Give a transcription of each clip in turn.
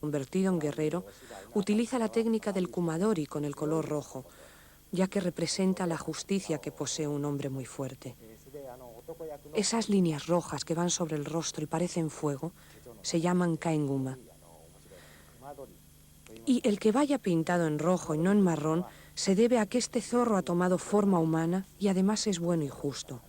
convertido en guerrero, utiliza la técnica del kumadori con el color rojo, ya que representa la justicia que posee un hombre muy fuerte. Esas líneas rojas que van sobre el rostro y parecen fuego se llaman kaenguma. Y el que vaya pintado en rojo y no en marrón se debe a que este zorro ha tomado forma humana y además es bueno y justo.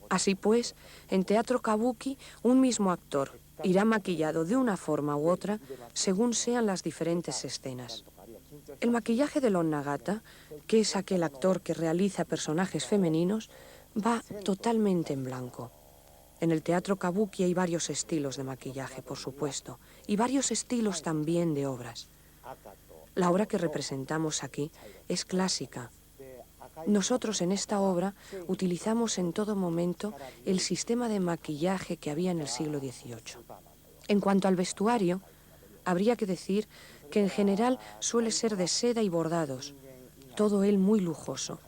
Así pues, en teatro kabuki, un mismo actor irá maquillado de una forma u otra según sean las diferentes escenas. El maquillaje del onnagata, que es aquel actor que realiza personajes femeninos, va totalmente en blanco. En el teatro kabuki hay varios estilos de maquillaje, por supuesto, y varios estilos también de obras. La obra que representamos aquí es clásica. Nosotros en esta obra utilizamos en todo momento el sistema de maquillaje que había en el siglo XVIII. En cuanto al vestuario, habría que decir que en general suele ser de seda y bordados, todo él muy lujoso.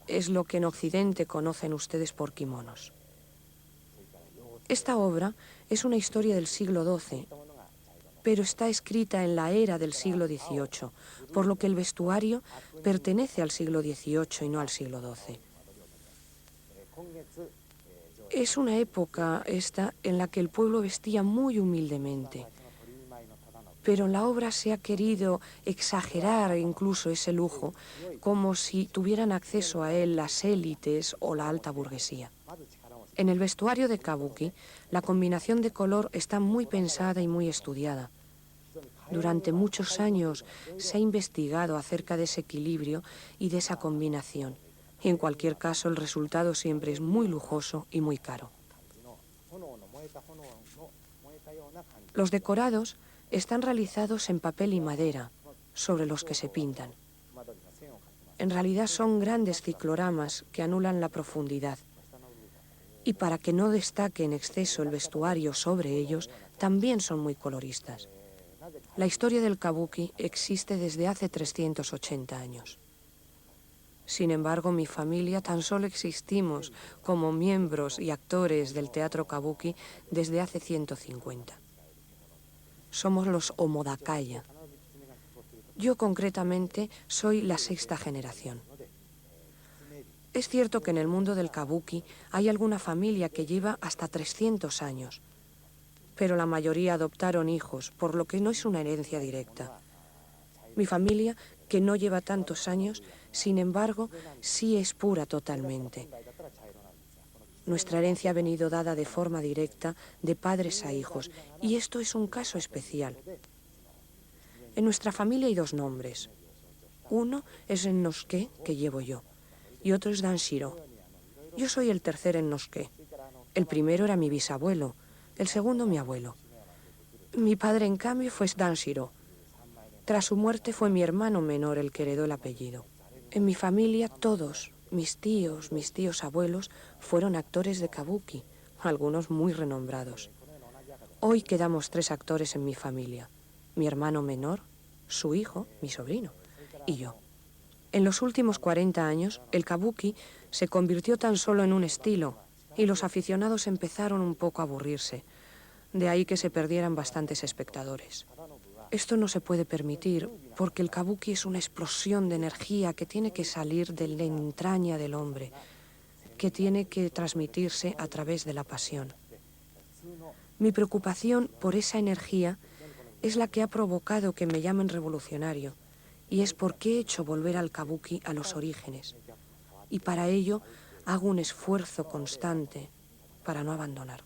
Es lo que en Occidente conocen ustedes por kimonos. Esta obra es una historia del siglo XII, pero está escrita en la era del siglo XVIII, por lo que el vestuario pertenece al siglo XVIII y no al siglo XII. Es una época esta en la que el pueblo vestía muy humildemente, pero en la obra se ha querido exagerar incluso ese lujo, como si tuvieran acceso a él las élites o la alta burguesía. En el vestuario de kabuki, la combinación de color está muy pensada y muy estudiada. Durante muchos años se ha investigado acerca de ese equilibrio y de esa combinación. Y en cualquier caso, el resultado siempre es muy lujoso y muy caro. Los decorados están realizados en papel y madera, sobre los que se pintan. En realidad son grandes cicloramas que anulan la profundidad. Y para que no destaque en exceso el vestuario sobre ellos, también son muy coloristas. La historia del kabuki existe desde hace 380 años. Sin embargo, mi familia tan solo existimos como miembros y actores del teatro kabuki desde hace 150. Somos los Omodakaya. Yo concretamente soy la sexta generación. Es cierto que en el mundo del kabuki hay alguna familia que lleva hasta 300 años, pero la mayoría adoptaron hijos, por lo que no es una herencia directa. Mi familia, que no lleva tantos años, sin embargo, sí es pura totalmente. Nuestra herencia ha venido dada de forma directa de padres a hijos, y esto es un caso especial. En nuestra familia hay dos nombres. Uno es Ennosuke, que llevo yo, y otro es Danshiro. Yo soy el tercer Ennosuke. El primero era mi bisabuelo, el segundo mi abuelo. Mi padre, en cambio, fue Danshiro. Tras su muerte fue mi hermano menor el que heredó el apellido. En mi familia todos, mis tíos abuelos, fueron actores de kabuki, algunos muy renombrados. Hoy quedamos 3 actores en mi familia. Mi hermano menor, su hijo, mi sobrino, y yo. En los últimos 40 años, el kabuki se convirtió tan solo en un estilo y los aficionados empezaron un poco a aburrirse. De ahí que se perdieran bastantes espectadores. Esto no se puede permitir porque el kabuki es una explosión de energía que tiene que salir de la entraña del hombre, que tiene que transmitirse a través de la pasión. Mi preocupación por esa energía es la que ha provocado que me llamen revolucionario, y es porque he hecho volver al kabuki a los orígenes. Y para ello hago un esfuerzo constante para no abandonar.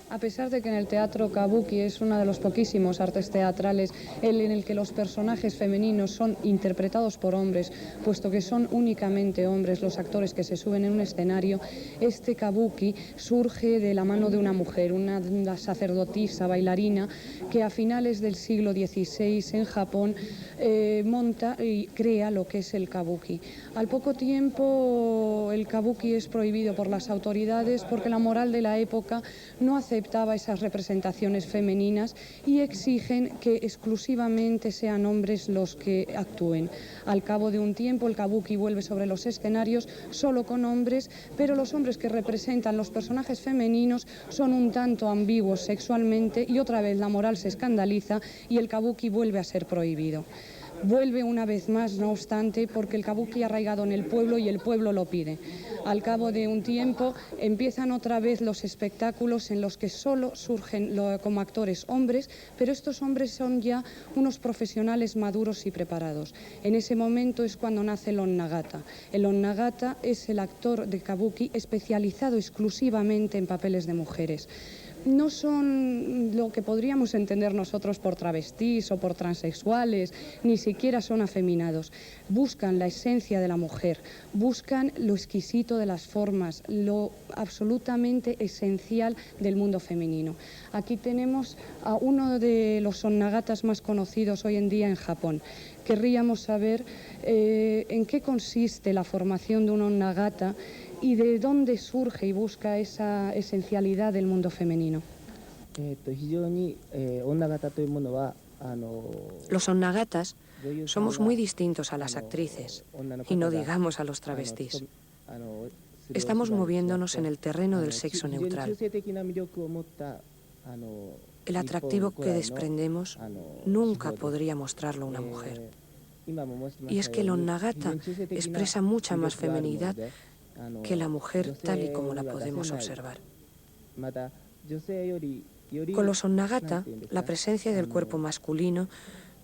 A pesar de que en el teatro kabuki es uno de los poquísimos artes teatrales en el que los personajes femeninos son interpretados por hombres, puesto que son únicamente hombres los actores que se suben en un escenario, este kabuki surge de la mano de una mujer, una sacerdotisa bailarina que a finales del siglo XVI en Japón monta y crea lo que es el kabuki. Al poco tiempo el kabuki es prohibido por las autoridades porque la moral de la época no hace aceptaba esas representaciones femeninas y exigen que exclusivamente sean hombres los que actúen. Al cabo de un tiempo el kabuki vuelve sobre los escenarios solo con hombres, pero los hombres que representan los personajes femeninos son un tanto ambiguos sexualmente y otra vez la moral se escandaliza y el kabuki vuelve a ser prohibido. Vuelve una vez más, no obstante, porque el kabuki ha arraigado en el pueblo y el pueblo lo pide. Al cabo de un tiempo empiezan otra vez los espectáculos en los que solo surgen como actores hombres, pero estos hombres son ya unos profesionales maduros y preparados. En ese momento es cuando nace el onnagata. El onnagata es el actor de kabuki especializado exclusivamente en papeles de mujeres. No son lo que podríamos entender nosotros por travestís o por transexuales, ni siquiera son afeminados. Buscan la esencia de la mujer, buscan lo exquisito de las formas, lo absolutamente esencial del mundo femenino. Aquí tenemos a uno de los onnagatas más conocidos hoy en día en Japón. Querríamos saber en qué consiste la formación de un onnagata y de dónde surge y busca esa esencialidad del mundo femenino. Los onnagatas somos muy distintos a las actrices y no digamos a los travestís. Estamos moviéndonos en el terreno del sexo neutral. El atractivo que desprendemos nunca podría mostrarlo una mujer. Y es que el onnagata expresa mucha más feminidad que la mujer tal y como la podemos observar. Con los onnagata, la presencia del cuerpo masculino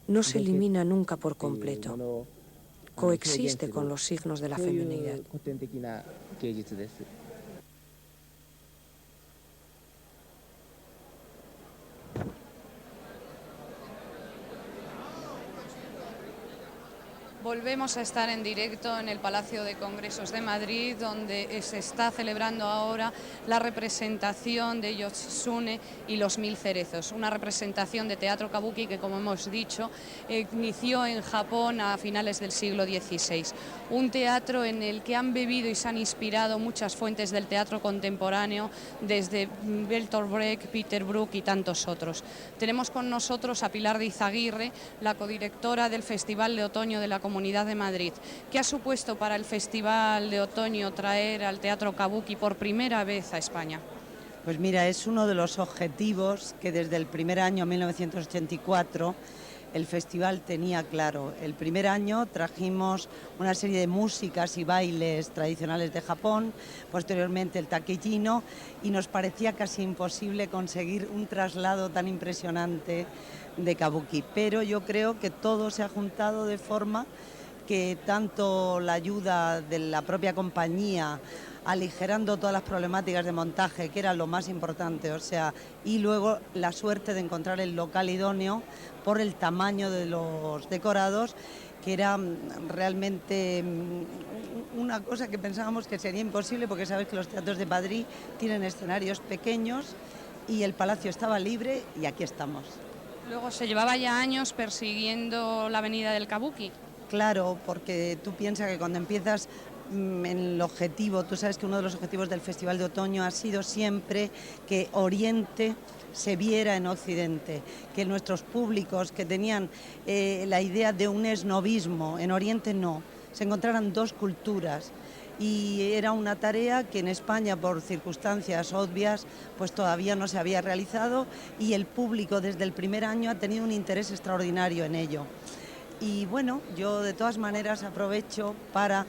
no se elimina nunca por completo. Coexiste con los signos de la feminidad. Volvemos a estar en directo en el Palacio de Congresos de Madrid, donde se está celebrando ahora la representación de Yoshitsune y los 1000 cerezos, una representación de teatro kabuki que, como hemos dicho, inició en Japón a finales del siglo XVI. Un teatro en el que han bebido y se han inspirado muchas fuentes del teatro contemporáneo, desde Bertolt Brecht, Peter Brook y tantos otros. Tenemos con nosotros a Pilar de Izaguirre, la codirectora del Festival de Otoño de la Comunidad de Madrid. ¿Qué ha supuesto para el Festival de Otoño traer al teatro kabuki por primera vez a España? Pues mira, es uno de los objetivos que desde el primer año, 1984, el festival tenía claro. El primer año trajimos una serie de músicas y bailes tradicionales de Japón, posteriormente el takejino, y nos parecía casi imposible conseguir un traslado tan impresionante de kabuki. Pero yo creo que todo se ha juntado de forma que tanto la ayuda de la propia compañía, aligerando todas las problemáticas de montaje, que era lo más importante, o sea, y luego la suerte de encontrar el local idóneo por el tamaño de los decorados, que era realmente una cosa que pensábamos que sería imposible, porque sabes que los teatros de Madrid tienen escenarios pequeños y el palacio estaba libre y aquí estamos. Luego se llevaba ya años persiguiendo la avenida del kabuki. Claro, porque tú piensas que cuando empiezas en el objetivo, tú sabes que uno de los objetivos del Festival de Otoño ha sido siempre que Oriente se viera en Occidente, que nuestros públicos que tenían la idea de un esnovismo, en Oriente no, se encontraran dos culturas. Y era una tarea que en España, por circunstancias obvias, pues todavía no se había realizado, y el público desde el primer año ha tenido un interés extraordinario en ello. Y bueno, yo de todas maneras aprovecho para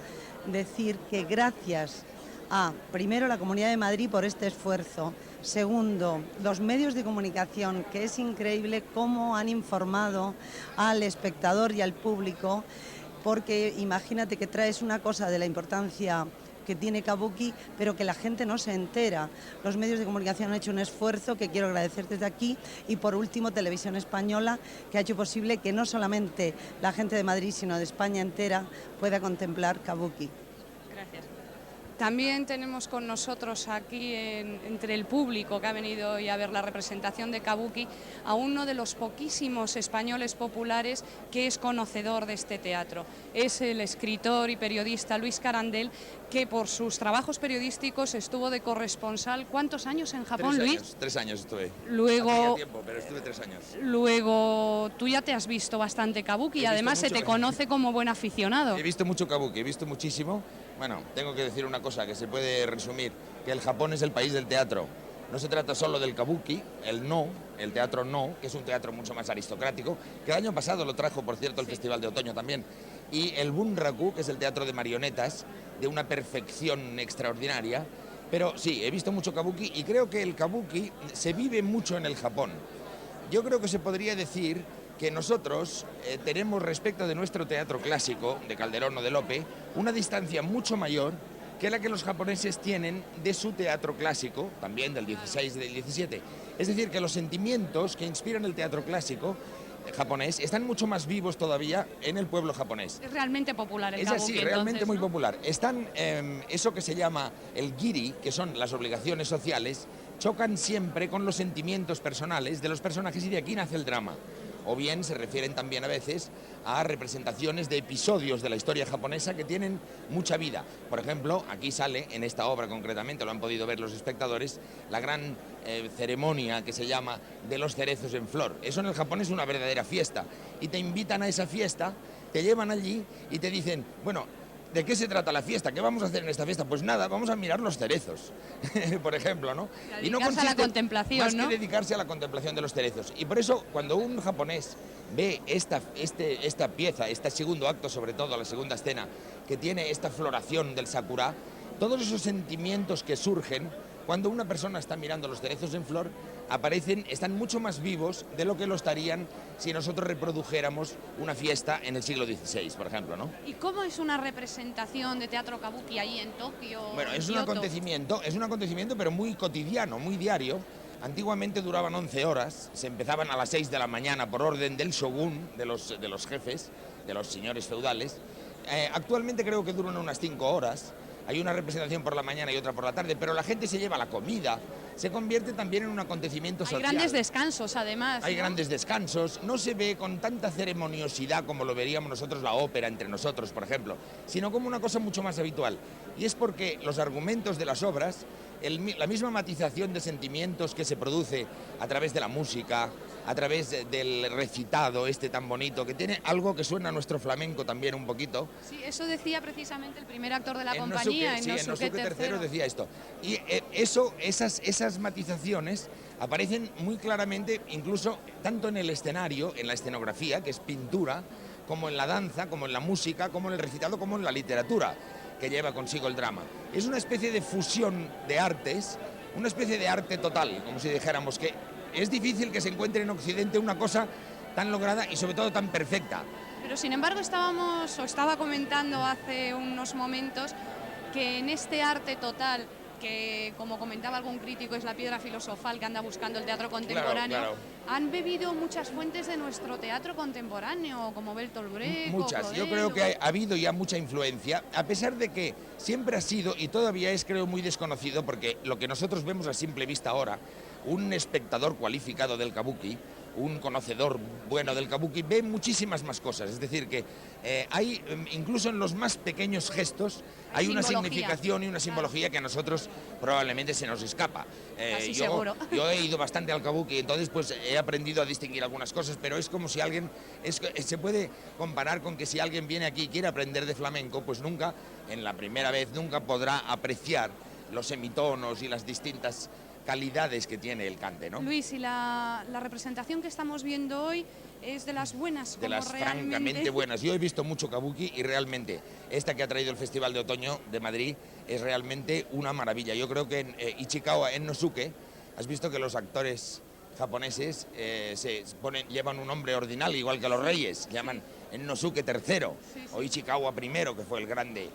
decir que gracias a, primero, la Comunidad de Madrid por este esfuerzo, segundo, los medios de comunicación, que es increíble cómo han informado al espectador y al público, porque imagínate que traes una cosa de la importancia que tiene kabuki, pero que la gente no se entera. Los medios de comunicación han hecho un esfuerzo que quiero agradecer desde aquí, y por último Televisión Española, que ha hecho posible que no solamente la gente de Madrid, sino de España entera pueda contemplar kabuki. Gracias. También tenemos con nosotros aquí, entre el público que ha venido hoy a ver la representación de Kabuki, a uno de los poquísimos españoles populares que es conocedor de este teatro. Es el escritor y periodista Luis Carandel, que por sus trabajos periodísticos estuvo de corresponsal. ¿Cuántos años en Japón, Luis? 3 años estuve. Luego, hacía tiempo, pero estuve 3 años. Luego, tú ya te has visto bastante Kabuki y además se te conoce como buen aficionado. He visto mucho Kabuki, he visto muchísimo. Bueno, tengo que decir una cosa que se puede resumir, que el Japón es el país del teatro. No se trata solo del Kabuki, el teatro no, que es un teatro mucho más aristocrático, que el año pasado lo trajo, por cierto, el Festival de Otoño también, y el Bunraku, que es el teatro de marionetas, de una perfección extraordinaria. Pero sí, he visto mucho Kabuki y creo que el Kabuki se vive mucho en el Japón. Yo creo que se podría decir que nosotros tenemos respecto de nuestro teatro clásico, de Calderón o de Lope, una distancia mucho mayor que la que los japoneses tienen de su teatro clásico, también del 16 y del 17. Es decir, que los sentimientos que inspiran el teatro clásico japonés están mucho más vivos todavía en el pueblo japonés. Es realmente popular el Es Kabuki, así, entonces, realmente muy ¿no? popular. Están, eso que se llama el giri, que son las obligaciones sociales, chocan siempre con los sentimientos personales de los personajes y de aquí nace el drama. O bien se refieren también a veces a representaciones de episodios de la historia japonesa que tienen mucha vida. Por ejemplo, aquí sale, en esta obra concretamente, lo han podido ver los espectadores, la gran ceremonia que se llama de los cerezos en flor. Eso en el Japón es una verdadera fiesta. Y te invitan a esa fiesta, te llevan allí y te dicen, bueno, ¿de qué se trata la fiesta? ¿Qué vamos a hacer en esta fiesta? Pues nada, vamos a mirar los cerezos, por ejemplo, ¿no? Y no consiste a la contemplación, más ¿no? que dedicarse a la contemplación de los cerezos. Y por eso, cuando un japonés ve esta pieza, este segundo acto, sobre todo, la segunda escena, que tiene esta floración del sakura, todos esos sentimientos que surgen cuando una persona está mirando los cerezos en flor, están mucho más vivos de lo que lo estarían si nosotros reprodujéramos una fiesta en el siglo XVI, por ejemplo, ¿no? ¿Y cómo es una representación de teatro Kabuki ahí en Tokio? Bueno, es un Kioto? acontecimiento, pero muy cotidiano, muy diario. Antiguamente duraban 11 horas, se empezaban a las 6 de la mañana por orden del shogun, de los jefes, de los señores feudales. Actualmente creo que duran unas 5 horas. Hay una representación por la mañana y otra por la tarde, pero la gente se lleva la comida, se convierte también en un acontecimiento social. Hay grandes descansos, además. Hay ¿no? grandes descansos, no se ve con tanta ceremoniosidad como lo veríamos nosotros la ópera entre nosotros, por ejemplo, sino como una cosa mucho más habitual. Y es porque los argumentos de las obras, la misma matización de sentimientos que se produce a través de la música, a través del recitado tan bonito, que tiene algo que suena a nuestro flamenco también un poquito. Sí, eso decía precisamente el primer actor de la compañía, en Nosuke III decía esto. Y esas matizaciones aparecen muy claramente, incluso tanto en el escenario, en la escenografía, que es pintura, como en la danza, como en la música, como en el recitado, como en la literatura, que lleva consigo el drama. Es una especie de fusión de artes, una especie de arte total, como si dijéramos que es difícil que se encuentre en Occidente una cosa tan lograda y sobre todo tan perfecta. Pero sin embargo estaba comentando hace unos momentos que en este arte total, que como comentaba algún crítico es la piedra filosofal que anda buscando el teatro contemporáneo, claro. Han bebido muchas fuentes de nuestro teatro contemporáneo, como Bertolt Brecht. Muchas, Claudel, yo creo que ha habido ya mucha influencia, a pesar de que siempre ha sido y todavía es, creo, muy desconocido, porque lo que nosotros vemos a simple vista ahora, un espectador cualificado del Kabuki, un conocedor bueno del Kabuki, ve muchísimas más cosas. Es decir, que hay, incluso en los más pequeños gestos, hay una significación y una simbología que a nosotros probablemente se nos escapa. Seguro. Yo he ido bastante al Kabuki, entonces pues he aprendido a distinguir algunas cosas, pero es como si alguien, se puede comparar con que si alguien viene aquí y quiere aprender de flamenco, pues nunca, en la primera vez, nunca podrá apreciar los semitonos y las distintas calidades que tiene el cante, ¿no? Luis, y la representación que estamos viendo hoy es de las buenas, de las francamente buenas. Yo he visto mucho Kabuki y realmente esta que ha traído el Festival de Otoño de Madrid es realmente una maravilla. Yo creo que en Ichikawa, en Nosuke, has visto que los actores japoneses llevan un nombre ordinal, igual que los reyes, llaman en Nosuke III, o Ichikawa I, que fue el grande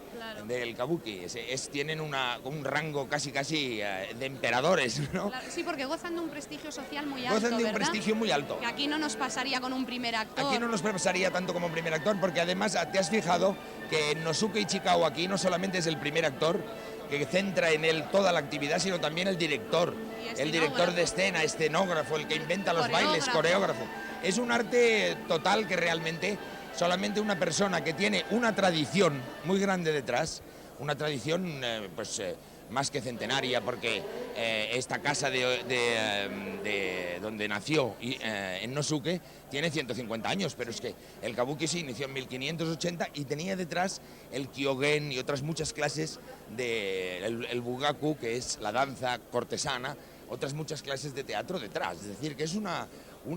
del kabuki. Tienen un rango casi de emperadores, ¿no? Claro, sí, porque gozan de un prestigio social muy alto, Gozan de un ¿verdad? prestigio muy alto. Que aquí no nos pasaría con un primer actor. Aquí no nos pasaría tanto como un primer actor, porque además te has fijado que Nosuke Ichikawa aquí no solamente es el primer actor que centra en él toda la actividad, sino también el director. El director de escena, escenógrafo, el que inventa los bailes, coreógrafo. Es un arte total que realmente solamente una persona que tiene una tradición muy grande detrás, una tradición más que centenaria, porque esta casa de donde nació en Nosuke tiene 150 años, pero es que el kabuki se inició en 1580 y tenía detrás el kyogen y otras muchas clases el bugaku, que es la danza cortesana, otras muchas clases de teatro detrás. Es decir, que es una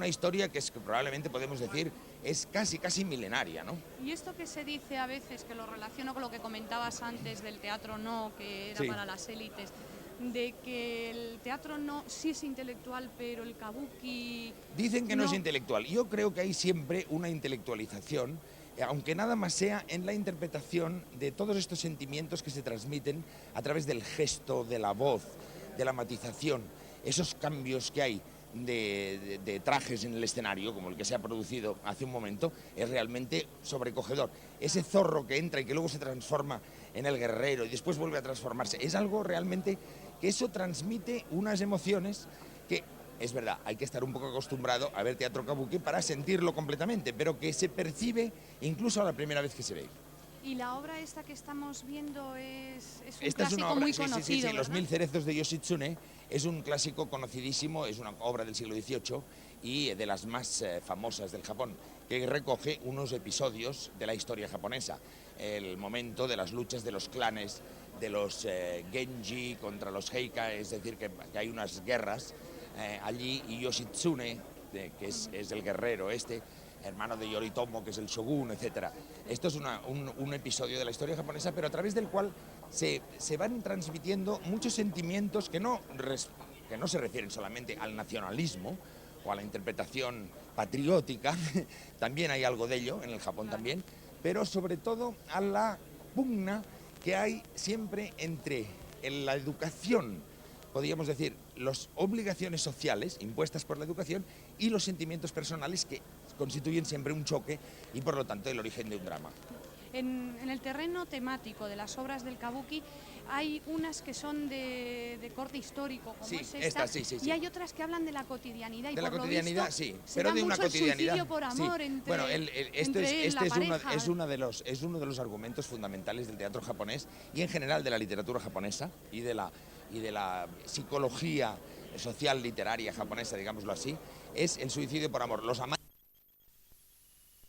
historia que probablemente podemos decir es casi milenaria, ¿no? Y esto que se dice a veces, que lo relaciono con lo que comentabas antes del teatro no, que era para las élites, de que el teatro no sí es intelectual, pero el kabuki... Dicen que no es intelectual. Yo creo que hay siempre una intelectualización, aunque nada más sea en la interpretación de todos estos sentimientos que se transmiten a través del gesto, de la voz, de la matización, esos cambios que hay de trajes en el escenario, como el que se ha producido hace un momento, es realmente sobrecogedor. Ese zorro que entra y que luego se transforma en el guerrero y después vuelve a transformarse, es algo realmente que eso transmite unas emociones que, es verdad, hay que estar un poco acostumbrado a ver teatro kabuki para sentirlo completamente, pero que se percibe incluso a la primera vez que se ve. Y la obra esta que estamos viendo es un clásico muy conocido, sí, Los 1000 cerezos de Yoshitsune es un clásico conocidísimo, es una obra del siglo XVIII y de las más famosas del Japón, que recoge unos episodios de la historia japonesa, el momento de las luchas de los clanes, de los Genji contra los Heika, es decir, que hay unas guerras allí, y Yoshitsune, que es el guerrero hermano de Yoritomo, que es el shogun, etc. Esto es un episodio de la historia japonesa, pero a través del cual se van transmitiendo muchos sentimientos que no se refieren solamente al nacionalismo o a la interpretación patriótica, también hay algo de ello en el Japón también, pero sobre todo a la pugna que hay siempre entre la educación, podríamos decir, las obligaciones sociales impuestas por la educación y los sentimientos personales que constituyen siempre un choque y por lo tanto el origen de un drama. En el terreno temático de las obras del kabuki hay unas que son de corte histórico, como es esta, y hay otras que hablan de la cotidianidad. Y de por la cotidianidad, lo visto, sí, pero de una cotidianidad. El por amor entre, bueno, este es uno de los argumentos fundamentales del teatro japonés y en general de la literatura japonesa y de la psicología social literaria japonesa, digámoslo así, es el suicidio por amor. Los amantes